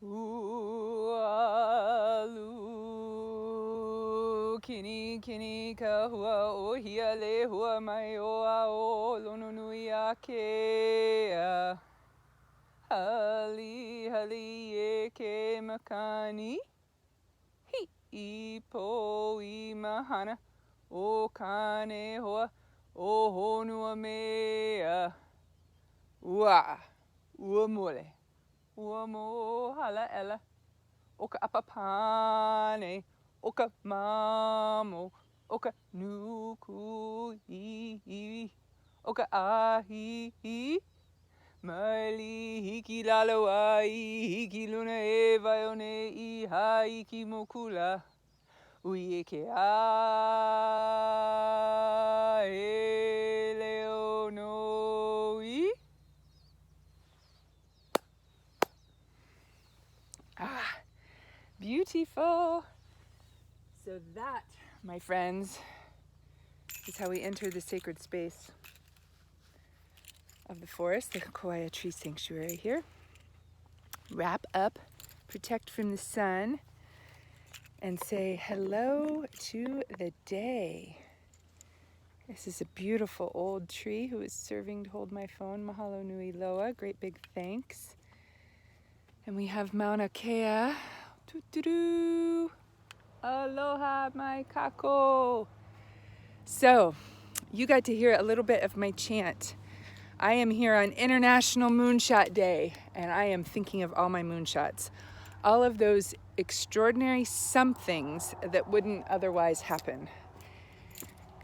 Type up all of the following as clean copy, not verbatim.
Ualu kini kini ka hua o hia le hua mai o a o lono nui a ke a hali hali e ke makani hi I po I mahana o kane hoa o honua mea ua ua mole ua mo hala ela o ka apapane, o ka mamo, o ka nuku I, o ka ahi, maili hiki lalo ai, hiki luna e vai o ne I hai ki mokula, ui e ke a e leo no I. Ah. Beautiful. So that, my friends, is how we enter the sacred space of the forest, the Kauai Tree Sanctuary here. Wrap up, protect from the sun, and say hello to the day. This is a beautiful old tree who is serving to hold my phone. Mahalo nui loa, great big thanks. And we have Mauna Kea. Doo-doo-doo. Aloha, my kako. So, you got to hear a little bit of my chant. I am here on International Moonshot Day, and I am thinking of all my moonshots. All of those extraordinary somethings that wouldn't otherwise happen.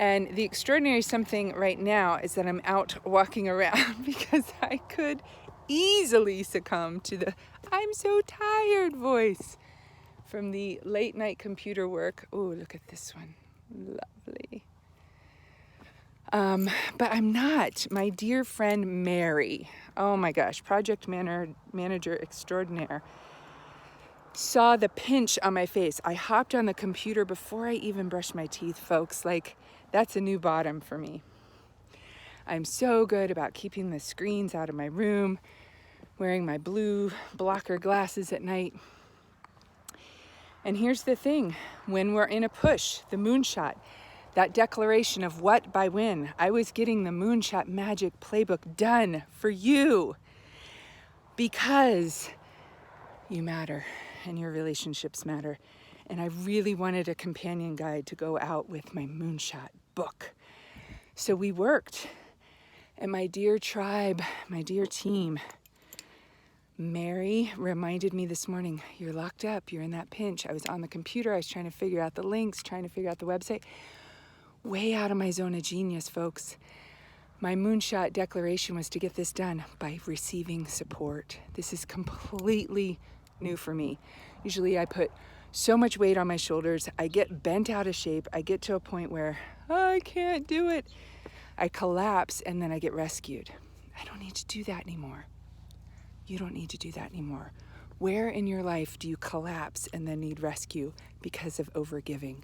And the extraordinary something right now is that I'm out walking around because I could easily succumb to the I'm so tired voice from the late night computer work. Oh, look at this one. Lovely. But I'm not. My dear friend Mary, oh my gosh, project manager extraordinaire, saw the pinch on my face. I hopped on the computer before I even brushed my teeth, folks. Like, that's a new bottom for me. I'm so good about keeping the screens out of my room, wearing my blue blocker glasses at night. And here's the thing, when we're in a push, the moonshot, that declaration of what by when, I was getting the moonshot magic playbook done for you because you matter and your relationships matter. And I really wanted a companion guide to go out with my moonshot book. So we worked, and my dear tribe, my dear team, Mary reminded me this morning, you're locked up, you're in that pinch. I was on the computer, I was trying to figure out the links, trying to figure out the website. Way out of my zone of genius, folks. My moonshot declaration was to get this done by receiving support. This is completely new for me. Usually I put so much weight on my shoulders, I get bent out of shape, I get to a point where I can't do it. I collapse and then I get rescued. I don't need to do that anymore. You don't need to do that anymore. Where in your life do you collapse and then need rescue because of overgiving?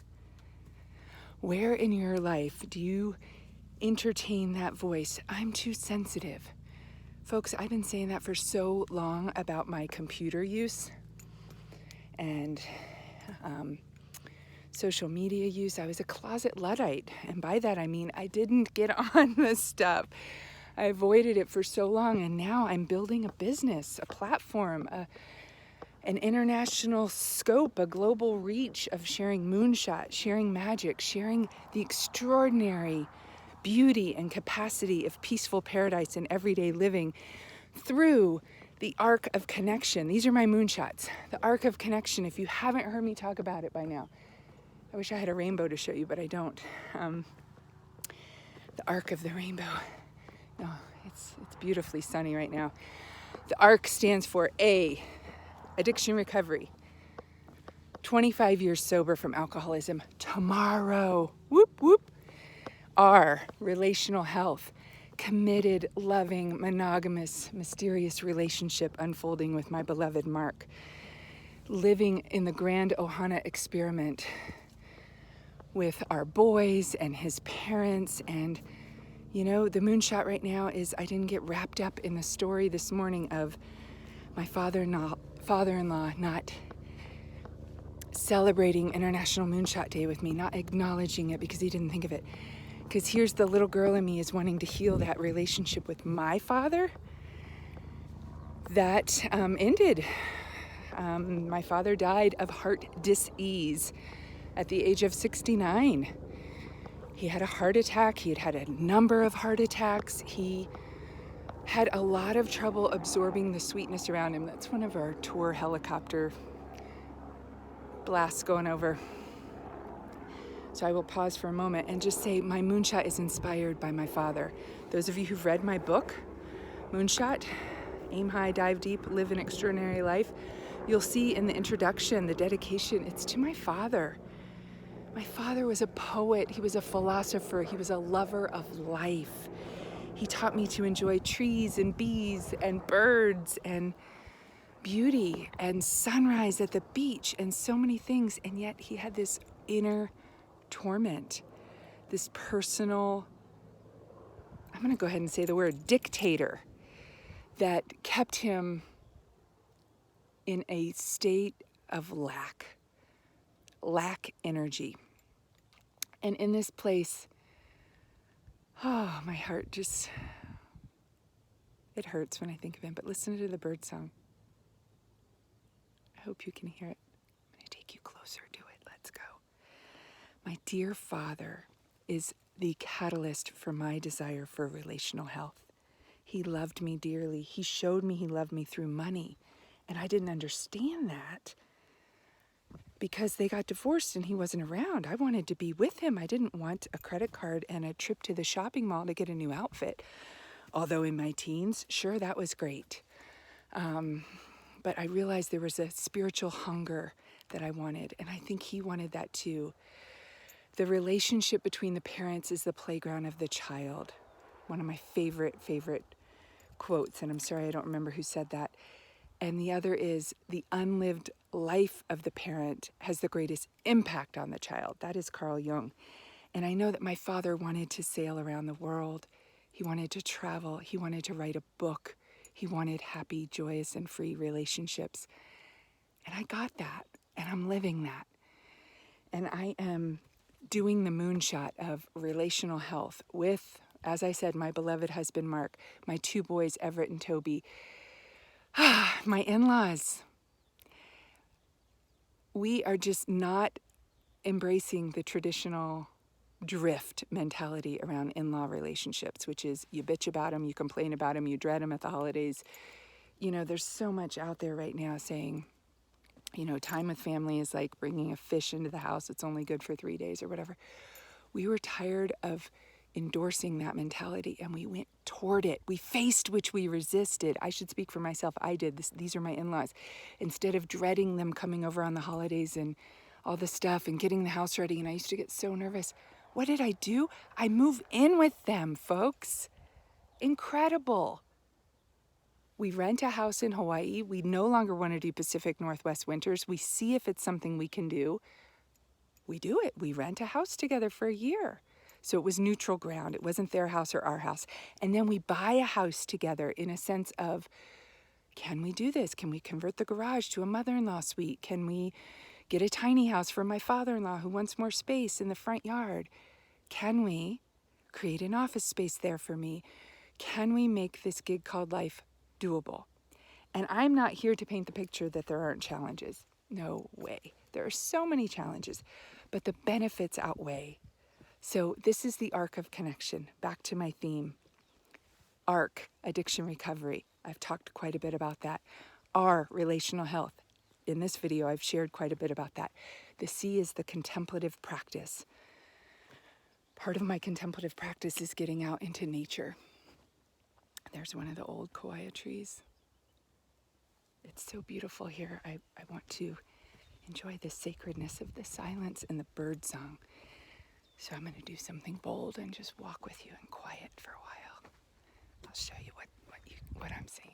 Where in your life do you entertain that voice? I'm too sensitive. Folks, I've been saying that for so long about my computer use and social media use. I was a closet Luddite, and by that I mean I didn't get on this stuff. I avoided it for so long, and now I'm building a business, a platform, an international scope, a global reach of sharing moonshot, sharing magic, sharing the extraordinary beauty and capacity of peaceful paradise in everyday living through the arc of connection. These are my moonshots, the arc of connection. If you haven't heard me talk about it by now, I wish I had a rainbow to show you, but I don't. The arc of the rainbow. No, it's beautifully sunny right now. The ARC stands for A, addiction recovery. 25 years sober from alcoholism tomorrow. Whoop, whoop. R, relational health. Committed, loving, monogamous, mysterious relationship unfolding with my beloved Mark. Living in the grand Ohana experiment with our boys and his parents. And you know, the moonshot right now is I didn't get wrapped up in the story this morning of my father-in-law not celebrating International Moonshot Day with me, not acknowledging it because he didn't think of it. Because here's the little girl in me is wanting to heal that relationship with my father that ended. My father died of heart disease at the age of 69. He had a heart attack. He had had a number of heart attacks. He had a lot of trouble absorbing the sweetness around him. That's one of our tour helicopter blasts going over. So I will pause for a moment and just say my moonshot is inspired by my father. Those of you who've read my book, Moonshot, Aim High, Dive Deep, Live an Extraordinary Life, you'll see in the introduction, the dedication, it's to my father. My father was a poet, he was a philosopher, he was a lover of life. He taught me to enjoy trees and bees and birds and beauty and sunrise at the beach and so many things, and yet he had this inner torment, this personal, I'm going to go ahead and say the word, dictator, that kept him in a state of lack energy. And in this place, oh, my heart just, it hurts when I think of him, but listen to the birdsong. I hope you can hear it. I'm going to take you closer to it. Let's go. My dear father is the catalyst for my desire for relational health. He loved me dearly. He showed me he loved me through money. And I didn't understand that because they got divorced and he wasn't around. I wanted to be with him. I didn't want a credit card and a trip to the shopping mall to get a new outfit. Although in my teens, sure, that was great. But I realized there was a spiritual hunger that I wanted. And I think he wanted that too. The relationship between the parents is the playground of the child. One of my favorite quotes, and I'm sorry I don't remember who said that. And the other is, the unlived life of the parent has the greatest impact on the child. That is Carl Jung. And I know that my father wanted to sail around the world. He wanted to travel. He wanted to write a book. He wanted happy, joyous, and free relationships. And I got that, and I'm living that. And I am doing the moonshot of relational health with, as I said, my beloved husband, Mark, my two boys, Everett and Toby, my in-laws. We are just not embracing the traditional drift mentality around in-law relationships, which is you bitch about them, you complain about them, you dread them at the holidays. You know, there's so much out there right now saying, you know, time with family is like bringing a fish into the house. It's only good for 3 days or whatever. We were tired of endorsing that mentality and we went toward it. We faced which we resisted. I should speak for myself. I did. These are my in-laws. Instead of dreading them coming over on the holidays and all the stuff and getting the house ready, and I used to get so nervous. What did I do? I moved in with them, folks. Incredible. We rent a house in Hawaii. We no longer want to do Pacific Northwest winters. We see if it's something we can do. We do it. We rent a house together for a year. So it was neutral ground. It wasn't their house or our house. And then we buy a house together in a sense of, can we do this? Can we convert the garage to a mother-in-law suite? Can we get a tiny house for my father-in-law who wants more space in the front yard? Can we create an office space there for me? Can we make this gig called life doable? And I'm not here to paint the picture that there aren't challenges. No way. There are so many challenges, but the benefits outweigh. So this is the arc of connection. Back to my theme. ARC, addiction recovery. I've talked quite a bit about that. R, relational health. In this video, I've shared quite a bit about that. The C is the contemplative practice. Part of my contemplative practice is getting out into nature. There's one of the old koia trees. It's so beautiful here. I want to enjoy the sacredness of the silence and the birdsong. So I'm going to do something bold and just walk with you in quiet for a while. I'll show you what I'm seeing.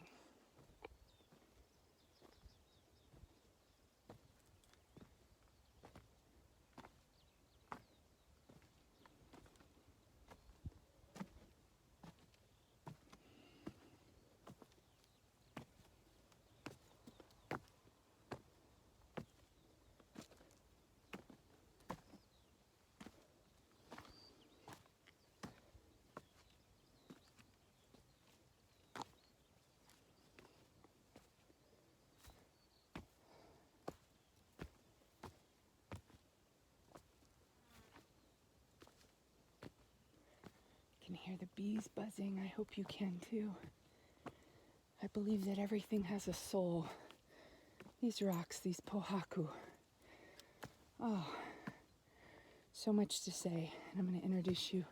hear the bees buzzing. I hope you can too. I believe that everything has a soul. These rocks, these pohaku. Oh, so much to say. And I'm going to introduce you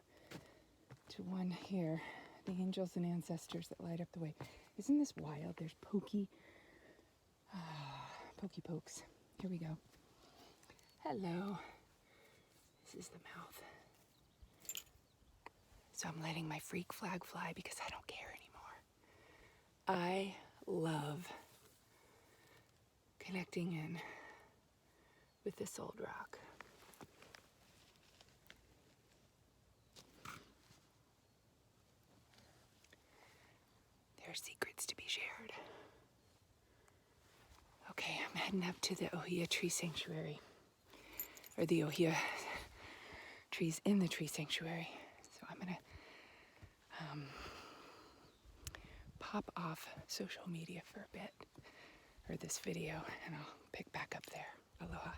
to one here. The angels and ancestors that light up the way. Isn't this wild? There's pokey pokes. Here we go. Hello. This is the mouth. So I'm letting my freak flag fly because I don't care anymore. I love connecting in with this old rock. There are secrets to be shared. Okay, I'm heading up to the Ohia Tree Sanctuary, or the Ohia trees in the tree sanctuary. So I'm gonna pop off social media for a bit, or this video, and I'll pick back up there. Aloha.